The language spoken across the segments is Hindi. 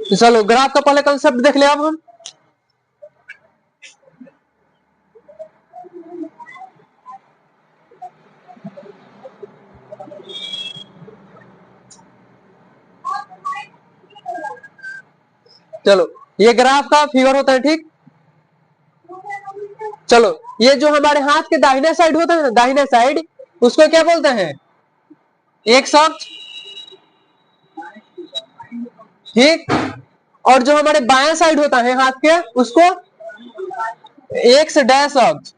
तो चलो ग्राफ का पहले कंसेप्ट देख ले अब हम। चलो ये ग्राफ का फिगर होता है, ठीक। चलो ये जो हमारे हाथ के दाहिने साइड होता है ना, दाहिने साइड, उसको क्या बोलते हैं? एक्स अक्ष, ठीक। और जो हमारे बाएं साइड होता है हाथ के, उसको एक्स डैश अक्ष,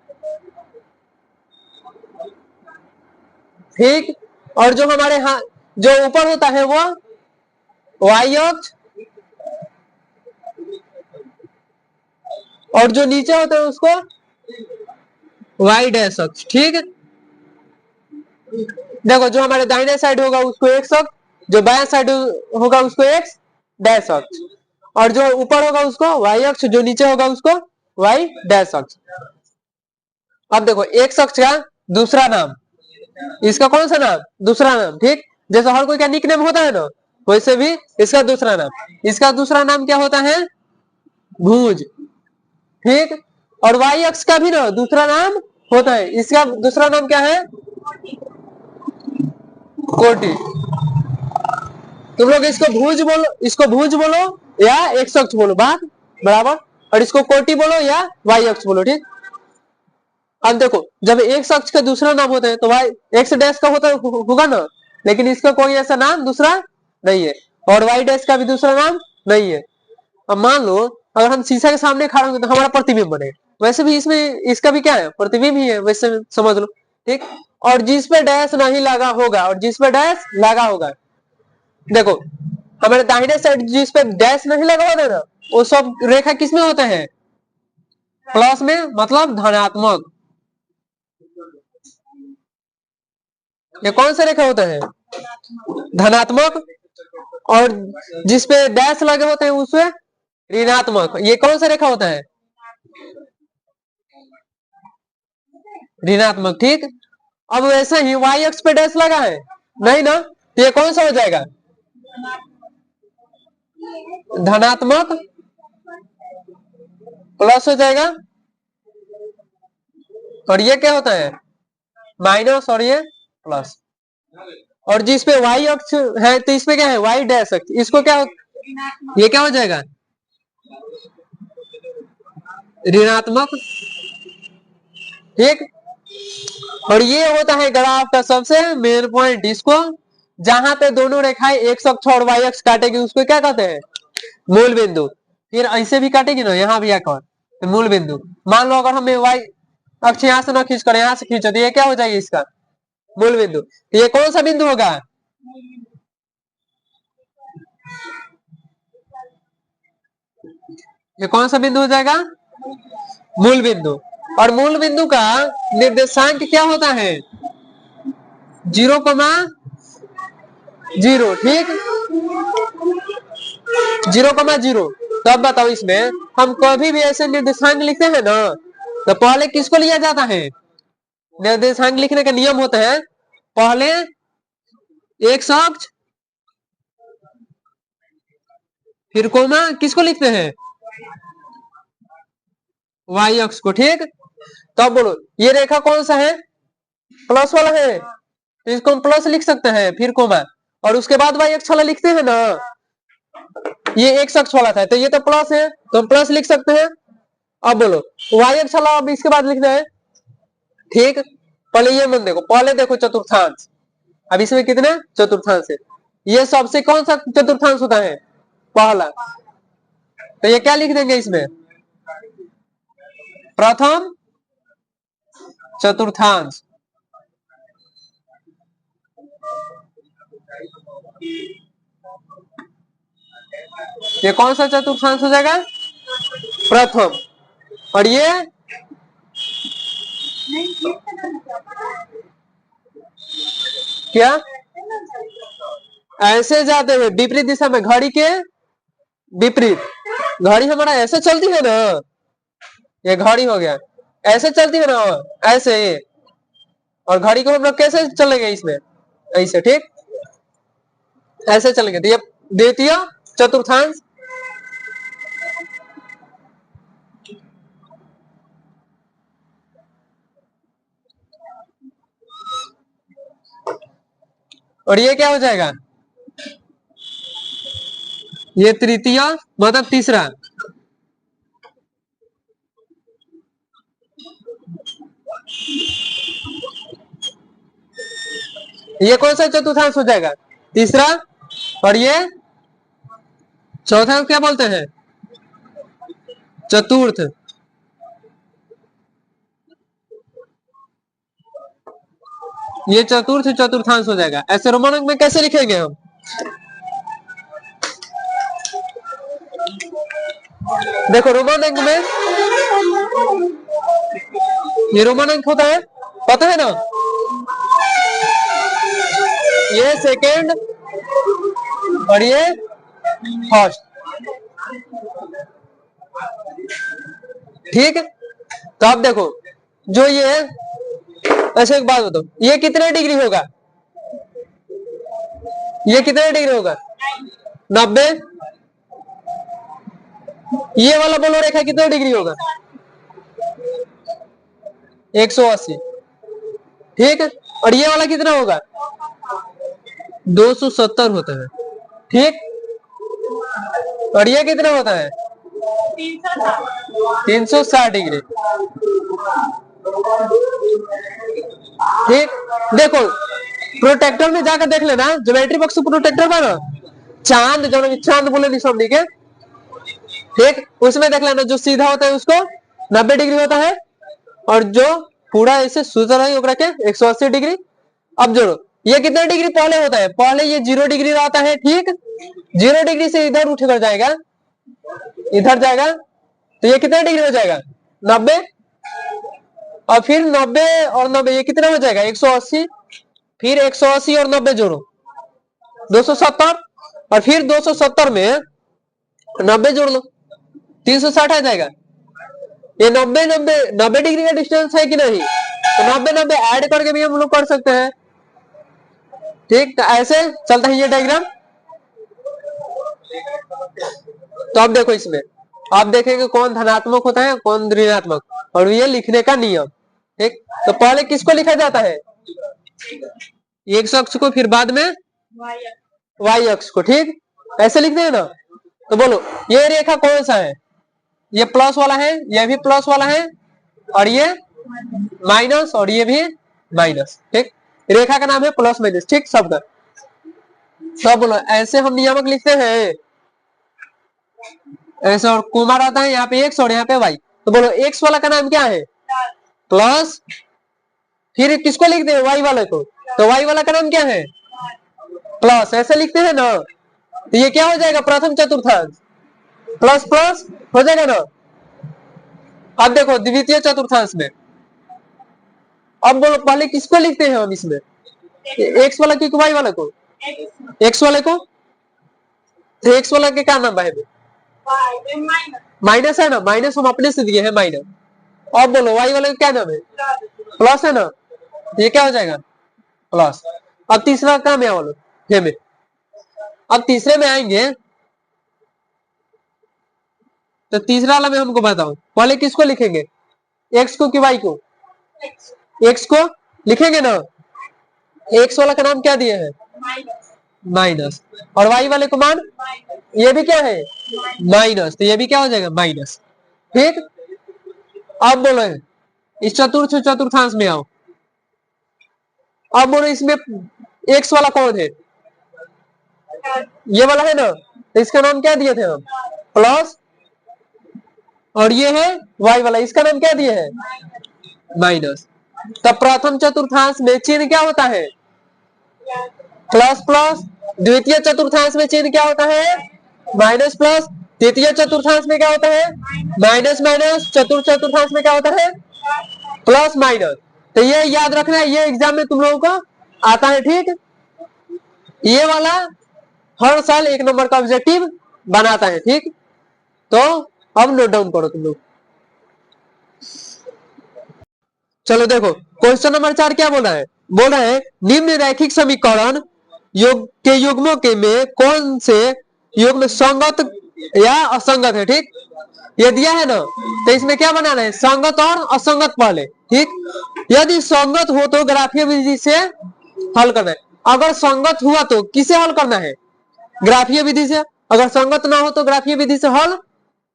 ठीक। और जो हमारे हाथ जो ऊपर होता है वो वाई अक्ष, और जो नीचे होता है उसको वाई डैश अक्ष, ठीक। देखो जो हमारे दाहिने साइड होगा उसको एक्स अक्ष, जो बाएं साइड होगा उसको एक्स डैश अक्ष, और जो ऊपर होगा उसको वाई अक्ष, जो नीचे होगा उसको वाई डैश अक्ष। अब देखो एक्स अक्ष का दूसरा नाम, इसका कौन सा नाम? दूसरा नाम, ठीक। जैसे हर कोई का निक नेम होता है ना, वैसे भी इसका दूसरा नाम, इसका दूसरा नाम क्या होता है? भुज, ठीक। और वाई अक्ष का भी ना दूसरा नाम होता है, इसका दूसरा नाम क्या है? कोटि। तुम लोग इसको भुज बोलो, इसको भुज बोलो या एक्स अक्ष बोलो, बात बराबर। और इसको कोटि बोलो या वाई अक्ष बोलो, ठीक। अब देखो जब एक्स अक्ष का दूसरा नाम होता है तो वाई एक्स डैश का होता होगा ना, लेकिन इसका कोई ऐसा नाम दूसरा नहीं है, और वाई डैश का भी दूसरा नाम नहीं है। अब मान लो अगर हम शीशा के सामने खड़े होंगे तो हमारा प्रतिबिंब बने, वैसे भी इसमें इसका भी क्या है? प्रतिबिंब ही है, वैसे समझ लो, ठीक। और जिस पे डैश नहीं लगा होगा, और जिस पे डैश लगा होगा, देखो हमारे दाहिने साइड जिस पे डैश नहीं लगा होता है ना, वो सब रेखा किसमें होते हैं? प्लस में, मतलब धनात्मक। ये कौन सा रेखा होता है? धनात्मक। और जिसपे डैश लगे होते हैं उसपे ऋणात्मक। ये कौन सा रेखा होता है? ऋणात्मक, ठीक। अब वैसे ही वाई अक्ष पे डैश लगा है नहीं ना, तो ये कौन सा हो जाएगा? धनात्मक प्लस हो जाएगा। और ये क्या होता है? माइनस, और ये प्लस। और जिस पे वाई अक्ष है तो इसमें क्या है? वाई डैश अक्ष, इसको क्या ये क्या हो जाएगा? ऋणात्मक, ठीक। और ये होता है ग्राफ का सबसे मेन पॉइंट। इसको जहां पे दोनों रेखाएं एक्स अक्ष और वाई अक्ष काटेगी उसको क्या कहते हैं? मूल बिंदु। फिर ऐसे भी काटेगी ना, यहाँ भी आकर तो मूल बिंदु। मान लो अगर हमें वाई अक्ष यहाँ से ना खींच कर यहाँ से खींचो तो ये क्या हो जाएगी? इसका मूल बिंदु। तो ये कौन सा बिंदु होगा? ये कौन सा बिंदु हो जाएगा? मूल बिंदु। और मूल बिंदु का निर्देशांक क्या होता है? 0,0, ठीक। 0,0। तो अब बताओ इसमें हम कभी भी ऐसे निर्देशांक लिखते हैं ना, तो पहले किसको लिया जाता है? निर्देशांक लिखने का नियम होता है पहले एक्स अक्ष, फिर कोमा किसको लिखते हैं? वाई अक्ष को, ठीक। तो अब बोलो ये रेखा कौन सा है? प्लस वाला है, तो इसको हम प्लस लिख सकते हैं, फिर कोमा, और उसके बाद वाई अक्ष वाला लिखते हैं ना। ये एक्स अक्ष वाला था तो ये तो प्लस है, तो हम प्लस लिख सकते हैं। अब बोलो वाई अक्ष वाला अब इसके बाद लिखना है, ठीक। पहले ये मन देखो, पहले देखो चतुर्थांश। अब इसमें कितने चतुर्थांश है? ये सबसे कौन सा चतुर्थांश होता है? पहला। तो ये क्या लिख देंगे इसमें? प्रथम चतुर्थांश। ये कौन सा चतुर्थांश हो जाएगा? प्रथम। और ये क्या? ऐसे जाते हुए विपरीत दिशा में, घड़ी के विपरीत। घड़ी हमारा ऐसे चलती है ना, ये घड़ी हो गया, ऐसे चलती है ना, ऐसे। और घड़ी को हम लोग कैसे चलेंगे? इसमें ऐसे, ठीक। ऐसे चलेंगे तो ये द्वितीय चतुर्थांश। और ये क्या हो जाएगा, ये तृतीय मतलब तीसरा। ये कौन सा चतुर्थांश हो जाएगा, तीसरा। और ये चौथा क्या बोलते हैं, चतुर्थ। ये चतुर्थ चतुर्थांश हो जाएगा। ऐसे रोमन अंक में कैसे लिखेंगे हम, देखो रोमन अंक में ये रोमन अंक होता है, पता है ना, ये सेकेंड और ये फर्स्ट, ठीक है। तो आप देखो जो ये, अच्छा एक बात बताओ, ये कितने डिग्री होगा, ये कितने डिग्री होगा, 90। ये वाला बोलो रेखा कितने डिग्री होगा, 180, ठीक है। और ये वाला कितना होगा, 270 होता है, ठीक। और ये कितना होता है, 360 डिग्री, ठीक। देखो प्रोटेक्टर में जाकर देख लेना, ज्योमेट्री बॉक्स प्रोटेक्टर का ना चांद, जो चांद बोले निशानी के, ठीक, उसमें देख लेना जो सीधा होता है उसको 90 डिग्री होता है, और जो पूरा ऐसे सुधर है ओकरा के 180 डिग्री। अब जोड़ो, ये कितने डिग्री पहले होता है, पहले ये 0 डिग्री रहता है, ठीक। 0 डिग्री से इधर उठ कर जाएगा, इधर जाएगा, तो ये कितने डिग्री हो जाएगा, 90। और फिर 90 और 90 ये कितना हो जाएगा, 180। फिर 180 और 90 जोड़ो, 270। और फिर 270 में 90 जोड़ लो, 360 आ जाएगा। ये 90 डिग्री का डिस्टेंस है कि नहीं, तो 90 ऐड करके भी हम लोग कर सकते हैं, ठीक। तो ऐसे चलता है ये डायग्राम। तो अब देखो इसमें आप देखेंगे कौन धनात्मक होता है कौन ऋणात्मक, और ये लिखने का नियम, ठीक। तो पहले किसको लिखा जाता है, एक्स अक्ष को, फिर बाद में वाई अक्ष को, ठीक। ऐसे लिखते हैं ना। तो बोलो ये रेखा कौन सा है, ये प्लस वाला है, ये भी प्लस वाला है, और ये माइनस, और ये भी माइनस, ठीक। रेखा का नाम है प्लस माइनस, ठीक। सबका सब बोलो ऐसे हम नियामक लिखते हैं ऐसे, और कोमा रहता है यहाँ पे एक्स और यहाँ पे वाई। तो बोलो एक्स वाला का नाम क्या है, प्लस, फिर किसको लिखते हैं, वाई वाले को, तो वाई वाला का नाम क्या है, प्लस। ऐसे लिखते हैं ना। तो ये क्या हो जाएगा, प्रथम चतुर्थांश, प्लस प्लस हो जाएगा ना। अब देखो द्वितीय चतुर्थांश में, अब बोलो पहले किसको लिखते हैं हम इसमें, एक्स वाला की वाई वाला को, एक्स वाले को। तो एक्स वाला के क्या नाम है, माइनस है ना, माइनस हम अपने से दिए हैं माइनस। अब बोलो वाई वाले का क्या नाम है, प्लस है ना, ये क्या हो जाएगा, प्लस। अब तीसरा काम है बोलो ये में, अब तीसरे में आएंगे, तो तीसरा वाला में हमको बताओ पहले किसको लिखेंगे, एक्स को कि वाई को, एक्स को लिखेंगे ना। एक्स वाला का नाम क्या दिए है, माइनस, और वाई वाले को मान, ये भी क्या है, माइनस, तो ये भी क्या हो जाएगा, माइनस, ठीक। अब बोलो इस चतुर्थ चतुर्थांश में आओ, अब बोलो इसमें एक्स वाला कौन है, ये वाला है ना, तो इसका नाम क्या दिए थे हम, प्लस। और ये है वाई वाला, इसका नाम क्या दिए है, माइनस। तब प्रथम चतुर्थांश में चिन्ह क्या होता है, प्लस प्लस। द्वितीय चतुर्थांश में चिन्ह क्या होता है, माइनस प्लस। तृतीय चतुर्थांश में क्या होता है, माइनस माइनस। चतुर्थ चतुर्थांश में क्या होता है, प्लस माइनस। तो ये याद रखना है, ये एग्जाम में तुम लोगों को आता है, ठीक। ये वाला हर साल 1 नंबर का ऑब्जेक्टिव बनाता है, ठीक। तो अब नोट डाउन करो तुम लोग। चलो देखो क्वेश्चन नंबर 4 क्या बोल रहा है निम्न रैखिक समीकरण योग के युग्मों के में कौन से युग्म संगत या असंगत है, ठीक। ये दिया है ना, तो इसमें क्या बनाना है, संगत और असंगत पहले, ठीक। यदि संगत हो तो ग्राफीय विधि से हल करना है। अगर संगत हुआ तो किसे हल करना है, ग्राफीय विधि से। अगर संगत ना हो तो ग्राफीय विधि से हल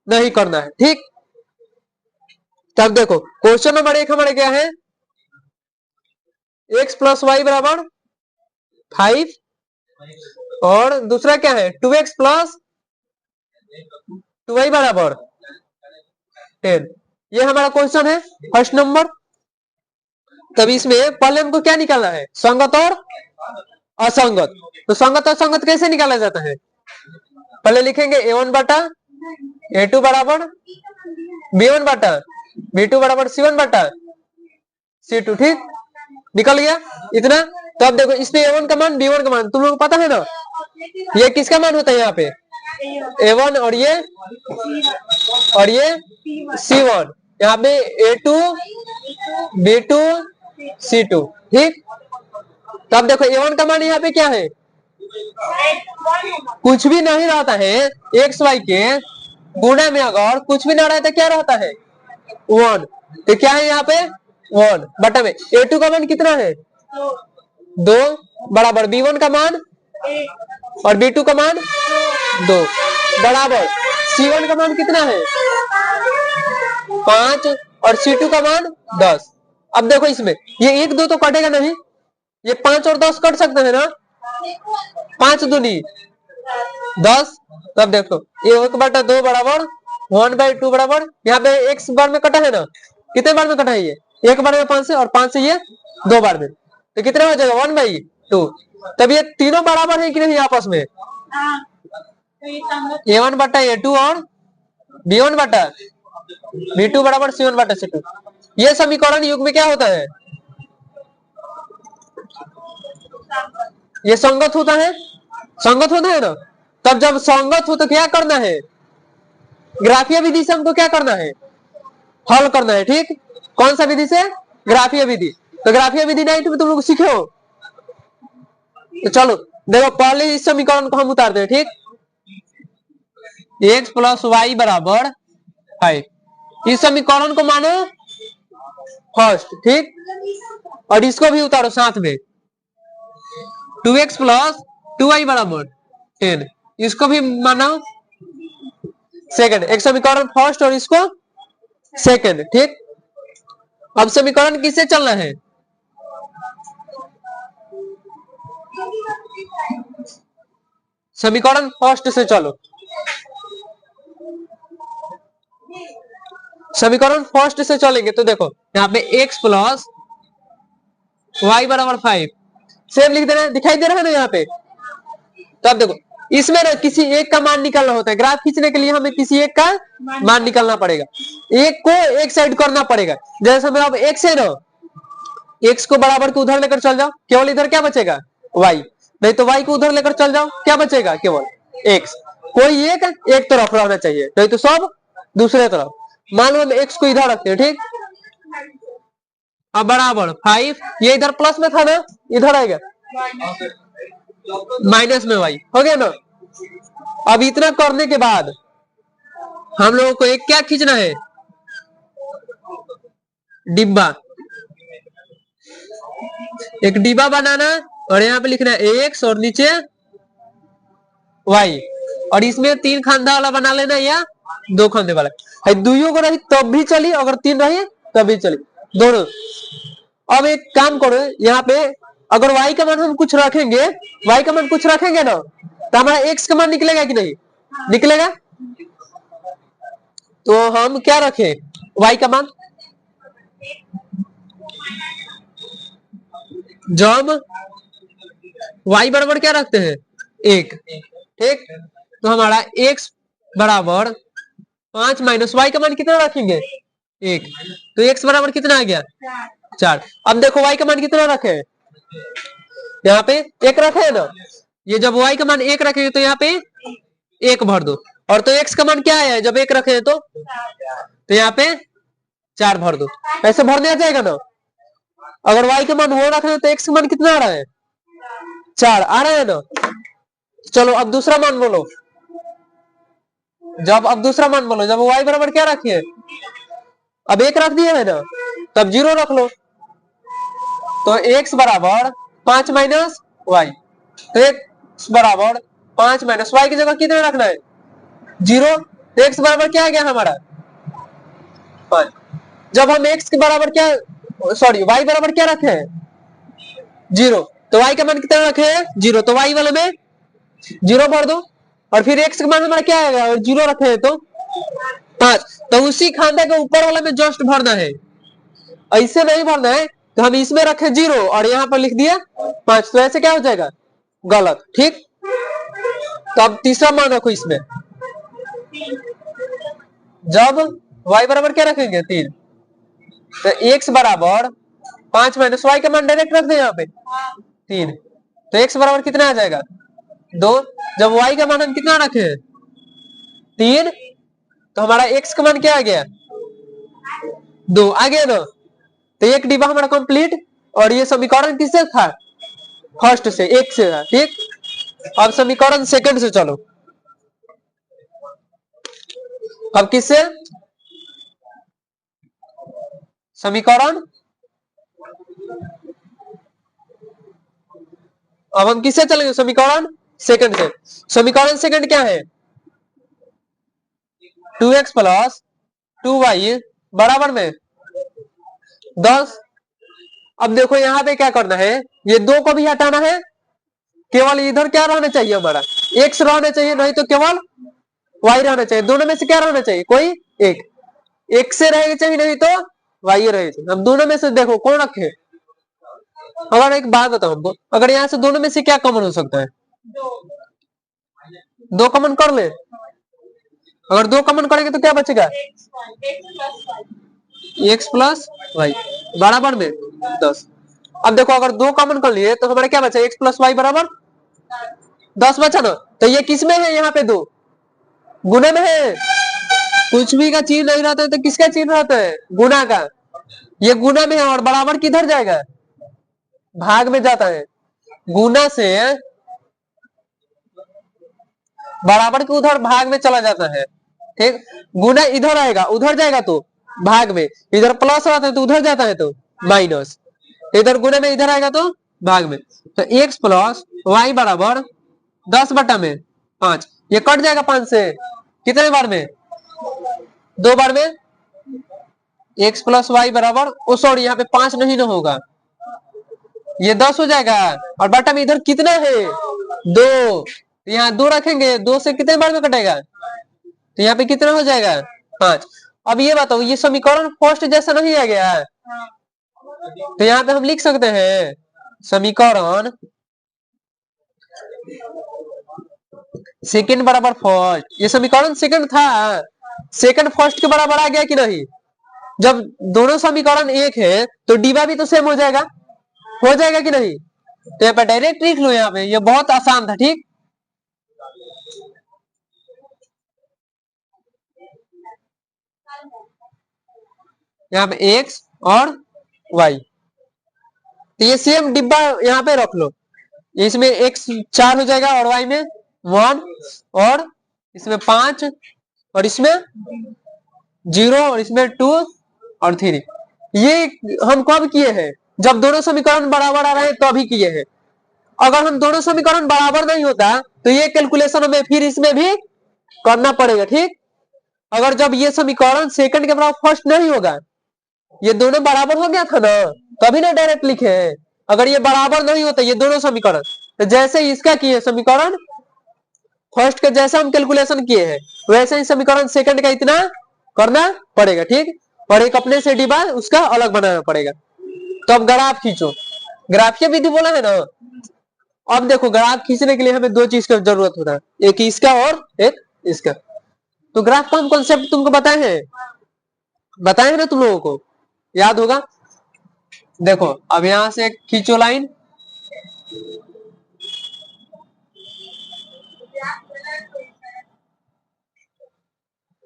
नहीं करना है, ठीक। तब देखो क्वेश्चन नंबर 1 हमारे क्या है, x प्लस वाई बराबर 5 और दूसरा क्या है 2x प्लस 2y बराबर 10। ये हमारा क्वेश्चन है फर्स्ट नंबर। तभी इसमें पहले हमको क्या निकालना है, संगत और असंगत। तो संगत और असंगत कैसे निकाला जाता है, पहले लिखेंगे a1 बटा a2 बराबर b1 बटा b2 बराबर c1 बटा c2, ठीक। निकल गया इतना। तो अब देखो इसमें a1 का मान b1 का मान तुम लोग को पता है ना, ये किसका मान होता है यहाँ पे a1 और ये c1, यहाँ पे a2 b2 c2, ठीक। तो अब देखो a1 का मान यहाँ पे क्या है, कुछ भी नहीं रहता है, एक्स वाई के गुणा में अगर कुछ भी ना रहता क्या रहता है 1। तो क्या है यहाँ पे 1 बटा में a2 का मान कितना है 2 बराबर b1 का मान और b2 का मान 2 बराबर c1 का मान कितना है 5 और c2 का मान 10। अब देखो इसमें ये 1 2 तो कटेगा नहीं, ये 5 और 10 कट सकते हैं ना, 5 दूनी 10। तब देखो ये 1 बटा 2 बराबर 1/2 बराबर यहाँ पे x बार में कटा है ना, कितने बार में कटा है ये 1 बार में 5 से और 5 से ये 2 बार में, तो कितना हो जाएगा 1/2। तब ये तीनों बराबर है कि नहीं आपस में, a1 बटा a2 और b1 बटा b2 बराबर c1 बटा c2। ये समीकरण युग में क्या होता है, ये संगत होता है, संगत होता है ना। तब जब संगत हो तो क्या करना है, ग्राफीय विधि से हमको क्या करना है, हल करना है, ठीक। कौन सा विधि से, ग्राफीय विधि। तो ग्राफीय विधि नहीं तो तुम लोग सीखे हो। तो चलो देखो पहले इस समीकरण को हम उतारते हैं, ठीक। x प्लस वाई बराबर 5, इस समीकरण को मानो फर्स्ट, ठीक। और इसको भी उतारो साथ में 2x प्लस 2y बराबर 10, इसको भी मानो सेकंड। एक समीकरण फर्स्ट और इसको सेकंड, ठीक। अब समीकरण किससे चलना है, समीकरण फर्स्ट से चलो। समीकरण फर्स्ट से चलेंगे तो देखो यहाँ पे x प्लस वाई बराबर 5 सेम लिख देना, दिखाई दे रहा है ना यहाँ पे। तो अब देखो इसमें ना किसी एक का मान निकालना होता है, ग्राफ खींचने के लिए हमें किसी एक का मान निकालना पड़ेगा, एक को एक साइड करना पड़ेगा। जैसे हमें अब x है ना, x को बराबर को उधर लेकर चल जाओ, केवल इधर क्या बचेगा y, नहीं तो y को उधर लेकर चल जाओ क्या बचेगा केवल x। कोई एक तरफ रहना चाहिए, नहीं तो सब दूसरे तरफ। मान लो हम x को इधर रखते हैं, ठीक। अब बराबर 5, ये इधर प्लस में था ना, इधर आएगा माइनस में y, हो गया ना। अब इतना करने के बाद हम लोगों को एक क्या खींचना है, डिब्बा, एक डिब्बा बनाना और यहाँ पे लिखना है x और नीचे y, और इसमें 3 खांधा वाला बना लेना या 2 खांधे वाला है। दुइयों को रही तब भी चली, अगर 3 रही तब भी चली, दोनों। अब एक काम करो यहाँ पे अगर y का मान हम कुछ रखेंगे, y का मान कुछ रखेंगे ना, तो हमारा x का मान निकलेगा कि नहीं निकलेगा। तो हम क्या रखें y का मान, जब y बराबर क्या रखते हैं 1, ठीक। तो हमारा x बराबर 5 माइनस y का मान कितना रखेंगे 1, तो x बराबर कितना आ गया 4। अब देखो y का मान कितना रखे, यहाँ पे 1 रखे है ना, ये जब y का मान 1 रखेंगे तो यहाँ पे 1 भर दो, और तो x का मान क्या है जब 1 रखे तो यहाँ पे 4 भर दो, ऐसे भरने आ जाएगा ना। अगर y का मान 1 रख रहे हैं तो x का मान कितना आ रहा है 4 आ रहा है ना। चलो अब दूसरा मान बोलो, अब दूसरा मान बोलो, जब y बराबर क्या रखिए, अब 1 रख दिए है ना, तब 0 रख लो। तो x बराबर 5 माइनस वाई। तो एक्स बराबर 5 माइनस वाई की जगह कितना रखना है 0। तो एक्स बराबर क्या आ गया हमारा 5। जब हम एक्स के बराबर क्या सॉरी वाई बराबर क्या रखे हैं 0, तो वाई का मान कितना रखे हैं 0, तो वाई वाले में 0 भर दो। और फिर एक्स का मान हमारा क्या आएगा और 0 रखे हैं तो 5। तो उसी खाते के ऊपर वाले में जस्ट भरना है, ऐसे नहीं भरना है। तो हम इसमें रखे 0 और यहाँ पर लिख दिया 5, तो ऐसे क्या हो जाएगा गलत। ठीक, तो अब तीसरा मान रखो इसमें, जब y बराबर क्या रखेंगे 3, तो x बराबर 5 माइनस वाई का मान डायरेक्ट रख दे यहाँ पे 3। तो x बराबर कितना आ जाएगा 2। जब y का मान हम कितना रखे 3, तो हमारा x का मान क्या आ गया 2 आ गया ना। तो एक डिब्बा हमारा कंप्लीट। और ये समीकरण किससे था फर्स्ट से एक से था। ठीक, अब समीकरण सेकंड से चलो। अब किससे समीकरण, अब हम किससे चलेंगे समीकरण सेकंड से। समीकरण सेकंड क्या है 2x प्लस 2y बराबर में 10। अब देखो यहाँ पे क्या करना है, ये 2 को भी हटाना है, केवल इधर क्या रहना चाहिए हमारा x रहना चाहिए, नहीं तो केवल y रहना चाहिए। दोनों में से क्या रहना चाहिए कोई एक, x से रहेगा चाहिए, नहीं तो y रहेगा चाहिए। हम दोनों में से देखो कौन रखे। अगर एक बात बताओ हमको, अगर यहाँ से दोनों में से क्या कॉमन हो सकता है 2 कॉमन कर ले। अगर 2 कॉमन करेंगे तो क्या बचेगा x प्लस वाई बराबर में 10। अब देखो अगर 2 कॉमन कर लिए तो हमारा क्या बचा x प्लस वाई बराबर 10 बचा ना। तो ये किस में है यहाँ पे 2 गुना में है, कुछ भी का चिन्ह नहीं रहता है तो किसका चिन्ह रहता है गुना का। ये गुना में है और बराबर किधर जाएगा भाग में जाता है। गुना से बराबर के उधर भाग में चला जाता है। ठीक, गुना इधर आएगा उधर जाएगा तो भाग में, इधर प्लस रहता है तो उधर जाता है तो माइनस, इधर गुना में इधर आएगा तो भाग में। तो x प्लस वाई बराबर 10 बटा में 5, ये कट जाएगा 5 से कितने बार में 2 बार में। x प्लस वाई बराबर ओ सॉरी यहाँ पे 5 नहीं ना होगा, ये 10 हो जाएगा। और बटा में इधर कितना है 2, यहाँ 2 रखेंगे, 2 से कितने बार में कटेगा तो यहाँ पे कितना हो जाएगा 5। अब ये बताओ ये समीकरण फर्स्ट जैसा नहीं आ गया है, तो यहाँ पे हम लिख सकते हैं समीकरण सेकंड बराबर फर्स्ट। ये समीकरण सेकंड था, सेकंड फर्स्ट के बराबर आ गया कि नहीं। जब दोनों समीकरण एक है तो डीबा भी तो सेम हो जाएगा कि नहीं। तो यहाँ पे डायरेक्ट लिख लो, यहाँ पे ये बहुत आसान था। ठीक, यहाँ पे x और y, तो ये सेम डिब्बा यहाँ पे रख लो। इसमें x 4 हो जाएगा और y में 1 और इसमें 5 और इसमें 0 और इसमें 2 और 3। ये हम कब किए हैं जब दोनों समीकरण बराबर आ रहे हैं तभी किए हैं। अगर हम दोनों समीकरण बराबर नहीं होता तो ये कैलकुलेशन हमें फिर इसमें भी करना पड़ेगा। ठीक, अगर जब ये समीकरण सेकंड के बराबर फर्स्ट नहीं होगा, ये दोनों बराबर हो गया था ना तभी ना डायरेक्ट लिखे हैं। अगर ये बराबर नहीं होता ये दोनों समीकरण, तो जैसे इसका किए समीकरण फर्स्ट के जैसा हम कैलकुलेशन किए हैं वैसे ही समीकरण सेकंड का इतना करना पड़ेगा। ठीक, और एक अपने से डिब्बा उसका अलग बनाना पड़ेगा। तो अब ग्राफ खींचो, ग्राफीय विधि बोला है ना। अब देखो ग्राफ खींचने के लिए हमें 2 चीज की जरूरत होता है, एक इसका और एक इसका। तो ग्राफ का हम कॉन्सेप्ट तुमको बताए हैं ना, तुम लोगों को याद होगा। देखो अब यहां से खींचो लाइन,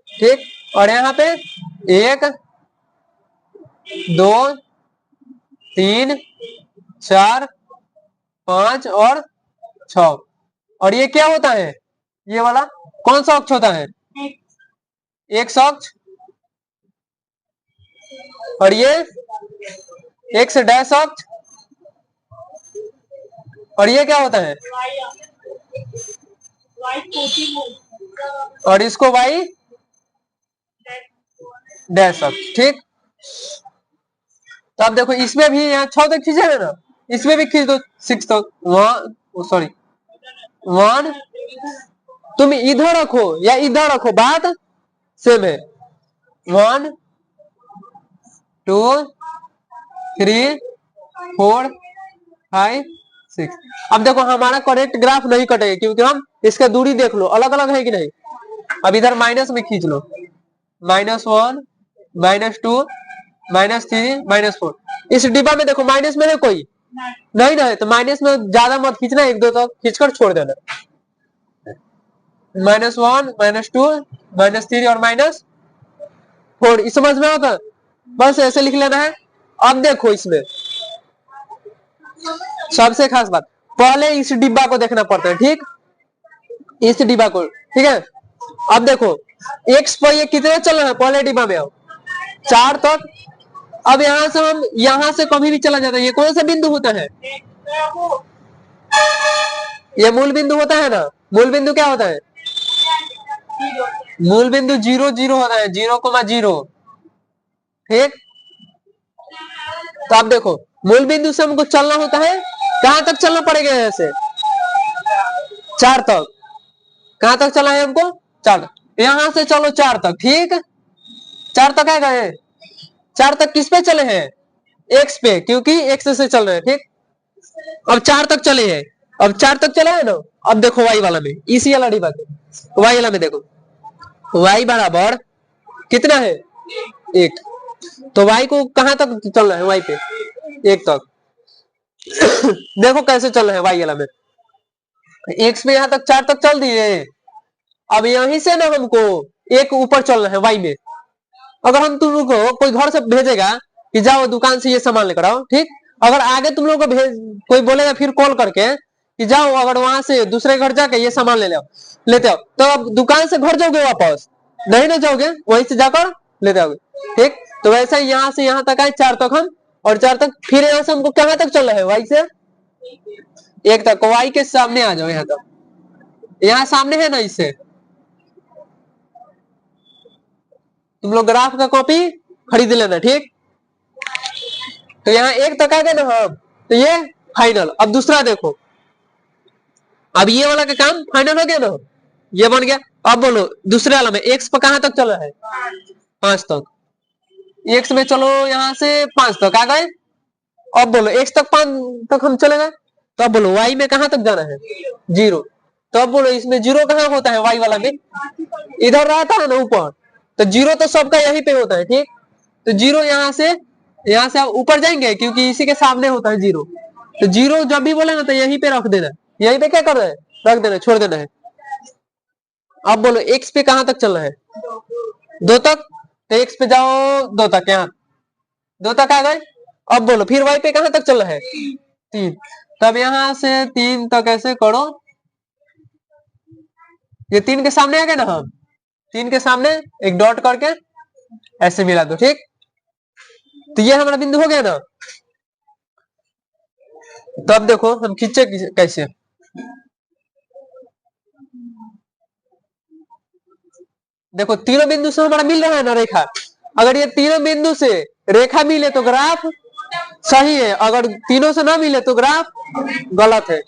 ठीक, और यहाँ पे 1 2 3 4 5 और 6। और ये क्या होता है ये वाला कौन सा अक्ष होता है x अक्ष, और ये x डैश अक्ष, और ये क्या होता है, और इसको y डैश अक्ष। ठीक, तो अब देखो इसमें भी यहाँ 6 तक खींचे है ना, इसमें भी खींच दो 6 तक। 1 तुम इधर रखो या इधर रखो, बात सेम है। 1 2 3 4 5 6। अब देखो हमारा करेक्ट ग्राफ नहीं कटेगा क्योंकि हम इसका दूरी देख लो अलग अलग है कि नहीं। अब इधर माइनस में खींच लो, -1 -2 -3 -4। इस डिब्बा में देखो माइनस में है कोई नहीं ना है, तो माइनस में ज्यादा मत खींचना, 1 2 तक खींचकर छोड़ देना। -1 -2 -3 और -4, इस समझ में आता, बस ऐसे लिख लेना है। अब देखो इसमें सबसे खास बात, पहले इस डिब्बा को देखना पड़ता है। ठीक, इस डिब्बा को, ठीक है। अब देखो एक्स पर ये कितने चल रहा है, पहले डिब्बा में आओ 4 तक। अब यहां से हम यहां से कभी भी चला जाता है, ये कौन सा बिंदु होता है, ये मूल बिंदु होता है ना। मूल बिंदु क्या होता है, मूल बिंदु 0 0 होता है, 0,0। ठीक, तो आप देखो मूल बिंदु से हमको चलना होता है, कहां तक चलना पड़ेगा, यहाँ से 4 तक। कहां तक चला है हमको, 4, यहां से चलो 4 तक। ठीक, 4 तक है गए, 4 तक किस पे चले हैं, एक्स पे, क्योंकि एक्स से चल रहे हैं। ठीक, अब 4 तक चले हैं, अब 4 तक चला है ना। अब देखो वाई वाला में, इसी वाला डिब्बा वाई वाला में देखो, वाई बराबर कितना है 1, तो वाई को कहां तक चलना है, वाई पे 1 तक। देखो कैसे चल रहे हैं वाई वाला में, एक्स में यहां तक 4 तक चल दिए। अब यहीं से ना हमको एक ऊपर चलना है वाई में। अगर हम तुम लोग को कोई घर से भेजेगा कि जाओ दुकान से ये सामान लेकर आओ, ठीक, अगर आगे तुम लोग को कोई बोलेगा फिर कॉल करके कि जाओ अगर वहां से दूसरे घर जाके ये सामान लेते आओ, तो अब दुकान से घर जाओगे वापस नहीं ना जाओगे, वहीं से जाकर लेते आओगे। ठीक, तो वैसे यहाँ से यहाँ तक आए 4 तक हम, और 4 तक, फिर यहाँ से हमको कहां तक चलना है, वाई से 1 तक। वाई के सामने आ जाओ, यहाँ तक, यहाँ सामने है ना, इससे तुम लोग ग्राफ का कॉपी खरीद लेना। ठीक, तो यहाँ 1 तक आ गए ना हम, तो ये फाइनल। अब दूसरा देखो, अब ये वाला का काम फाइनल हो गया ना, ये बन गया। अब बोलो दूसरे वाला में एक्स पर कहां तक चला है, 5 तक। एक्स में चलो यहाँ से 5 तक आ गए। अब बोलो एक्स तक 5 तक हम चले गए, तो अब बोलो वाई में कहां तक जाना है, 0। तो अब बोलो इसमें 0 कहां होता है, वाई वाला में इधर रहता है ना ऊपर, तो 0 तो सबका यहीं पे होता है। ठीक, तो 0 यहाँ से आप ऊपर जाएंगे क्योंकि इसी के सामने होता है 0। तो 0 जब भी बोले ना तो यहीं पे रख देना, यहीं पे क्या कर रहे हैं, रख देना, छोड़ देना है। अब बोलो एक्स पे कहां तक चलना है, 2 तक, तो एक्स पे जाओ 2 तक, यहाँ 2 तक आ गए। अब बोलो फिर वाई पे कहां तक चलना है, 3। तब यहां से 3 तक ऐसे करो, ये 3 के सामने आ गए ना हम, 3 के सामने एक डॉट करके ऐसे मिला दो। ठीक, तो ये हमारा बिंदु हो गया ना। तो अब देखो हम खींचे कैसे, देखो तीनों बिंदु से हमारा मिल रहा है ना रेखा। अगर ये तीनों बिंदु से रेखा मिले तो ग्राफ सही है, अगर तीनों से ना मिले तो ग्राफ गलत है।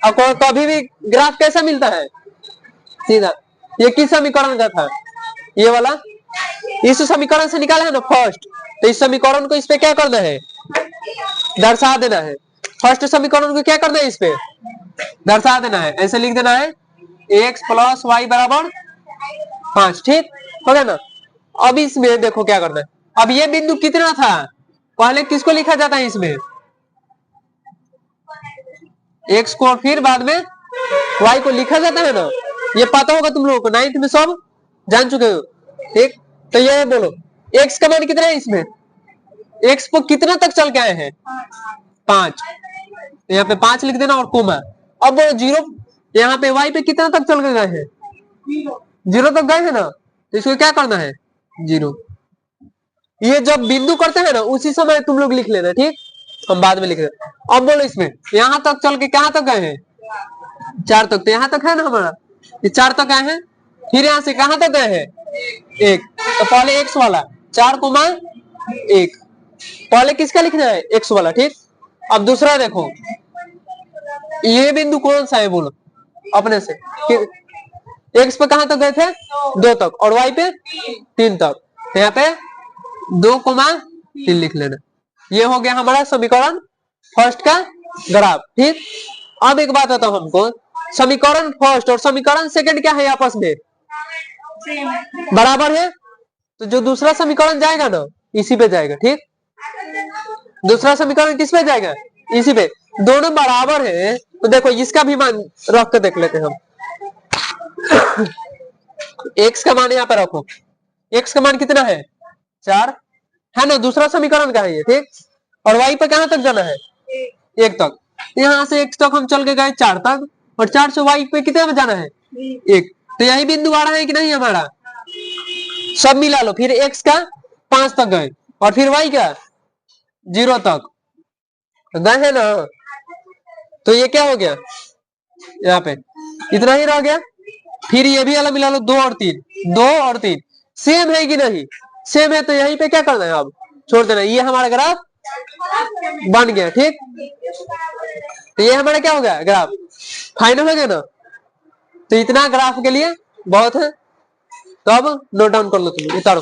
अब कभी भी ग्राफ कैसा मिलता है, सीधा। ये किस समीकरण का था, ये वाला, इस समीकरण से निकाला है ना फर्स्ट, तो इस समीकरण को इस पे क्या करना है, दर्शा देना है। फर्स्ट समीकरण को क्या करना है, इस पे दर्शा देना है, ऐसे लिख देना है एक्स प्लस वाई बराबर 5। ठीक हो गया ना। अब इसमें देखो क्या करना है, अब ये बिंदु कितना था, पहले किसको लिखा जाता है इसमें, एक्स को, फिर बाद में वाई को लिखा जाता है ना, ये पता होगा तुम लोगों को, 9th में सब जान चुके हो। ठीक, तो ये बोलो एक्स का मान कितना है, इसमें एक्स को कितना तक चल के आए हैं, 5, तो यहाँ पे 5 लिख देना और कोमा। अब 0, यहाँ पे वाई पे कितना तक चल के गए हैं, 0 तक गए हैं ना, तो इसको क्या करना है, 0। ये जब बिंदु करते हैं ना उसी समय तुम लोग लिख लेना। ठीक, हम बाद में लिख रहे। अब बोलो इसमें यहाँ तक चल के कहाँ तक गए हैं, 4 तक, तो यहाँ तक है ना हमारा, ये 4 तक आए हैं। फिर यहाँ से कहाँ तक गए हैं, 1, तो पहले एक्स वाला 4,1, पहले किसका लिखना है, एक्स वाला, ठीक। अब दूसरा देखो, ये बिंदु कौन सा है बोलो अपने से, एक्स पे कहां तक गए थे, 2 तक, और वाई पे 3 तक, तो यहाँ पे 2,3 लिख लेना। ये हो गया हमारा समीकरण फर्स्ट का ग्राफ, ठीक। अब एक बात बताओ हमको, समीकरण फर्स्ट और समीकरण सेकंड क्या है, आपस में बराबर है, तो जो दूसरा समीकरण जाएगा ना इसी पे जाएगा, ठीक। दूसरा समीकरण किस पे जाएगा, इसी पे, दोनों बराबर है, तो देखो इसका भी मान रख के देख लेते हैं हम। एक्स का मान यहाँ पे रखो, एक्स का मान कितना है, 4 है ना, दूसरा समीकरण का है ये, ठीक। और वाई पे कहां तक जाना है, 1 तक, यहाँ से x तक हम चल के गए 4 तक, और 4 से वाई पे कितने में जाना है, 1, तो यही बिंदु आ रहा है कि नहीं हमारा, सब मिला लो। फिर x का 5 तक गए, और फिर y का 0 तक गए है ना, तो ये क्या हो गया, यहाँ पे इतना ही रह गया। फिर ये भी वाला मिला लो, 2 और 3, 2 और 3 सेम है कि नहीं, सेम है, तो यहीं पे क्या करना है, अब छोड़ देना। ये हमारा ग्राफ बन गया, ठीक। तो ये हमारा क्या हो गया, ग्राफ फाइनल हो गया ना। तो इतना ग्राफ के लिए बहुत है, तो अब नोट डाउन कर लो तुम, उतारो।